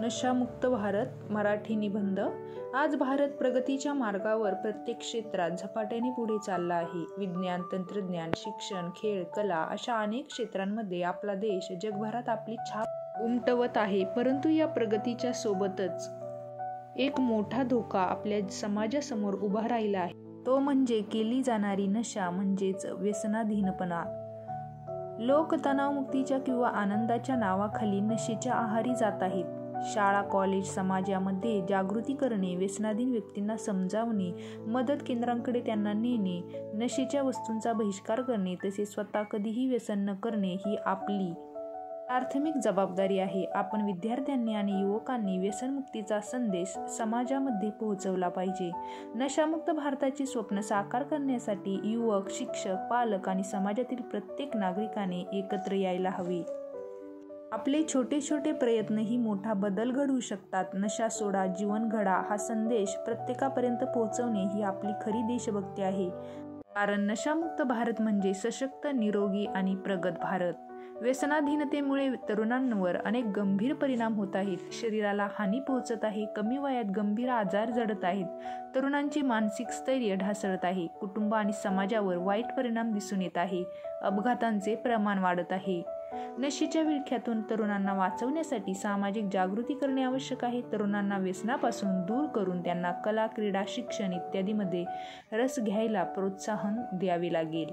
नशामुक्त भारत मराठी निबंध। आज भारत प्रगतीच्या मार्गावर प्रत्येक क्षेत्रात झपाट्याने पुढे चालला आहे। विज्ञान, तंत्रज्ञान, शिक्षण, खेळ, कला अशा अनेक क्षेत्रांमध्ये आपला देश जगभरात आपली छाप उमटवत आहे। परंतु या प्रगतीच्या सोबतच एक मोठा धोका आपल्या समाजासमोर उभा राहिला आहे। तो म्हणजे केली जाणारी नशा म्हणजेच व्यसनाधीनपणा। लोक तणावमुक्तीच्या किंवा आनंदाच्या नावाखाली नशेच्या आहारी जात आहेत। शाळा, कॉलेज, समाजामध्ये जागृती करणे, व्यसनाधीन व्यक्तींना समजावणे, मदत केंद्रांकडे त्यांना नेणे, नशेच्या वस्तूंचा बहिष्कार करणे तसेच स्वतः कधीही व्यसन न करणे ही आपली प्राथमिक जबाबदारी आहे। आपण विद्यार्थ्यांनी आणि युवकांनी व्यसनमुक्तीचा संदेश समाजामध्ये पोहोचवला पाहिजे। नशामुक्त भारताचे स्वप्न साकार करण्यासाठी युवक, शिक्षक, पालक आणि समाजातील प्रत्येक नागरिकाने एकत्र यायला हवे। आपले छोटे छोटे प्रयत्नही मोठा बदल घडवू शकतात। नशा सोडा, जीवन घडा हा संदेश प्रत्येकापर्यंत पोहोचवणे ही आपली खरी देशभक्ती आहे। कारण नशामुक्त भारत म्हणजे सशक्त, निरोगी आणि प्रगत भारत। व्यसनाधीनतेमुळे तरुणांवर अनेक गंभीर परिणाम होत आहेत। शरीराला हानी पोहोचत आहे, कमी वयात गंभीर आजार जडत आहेत, तरुणांची मानसिक स्थैर्य ढासळत आहे, कुटुंब आणि समाजावर वाईट परिणाम दिसून येत आहे, अपघातांचे प्रमाण वाढत आहे। नशेच्या विळख्यातून तरुणांना वाचवण्यासाठी सामाजिक जागृती करणे आवश्यक आहे। तरुणांना व्यसनापासून दूर करून त्यांना कला, क्रीडा, शिक्षण इत्यादीमध्ये रस घ्यायला प्रोत्साहन द्यावे लागेल।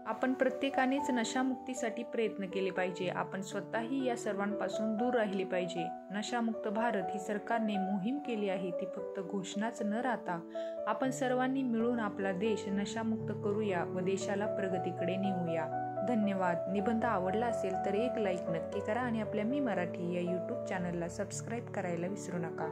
आपण प्रत्येकानेच नशामुक्तीसाठी प्रयत्न केले पाहिजे। आपण स्वतःही या सर्वांपासून दूर राहिले पाहिजे। नशामुक्त भारत ही सरकारने मोहीम केली आहे, ती फक्त घोषणाच न राहता आपण सर्वांनी मिळून आपला देश नशामुक्त करूया व देशाला प्रगतीकडे नेऊया। धन्यवाद। निबंध आवडला असेल तर एक लाईक नक्की करा आणि आपल्या मी मराठी या यूट्यूब चॅनलला सबस्क्राईब करायला विसरू नका।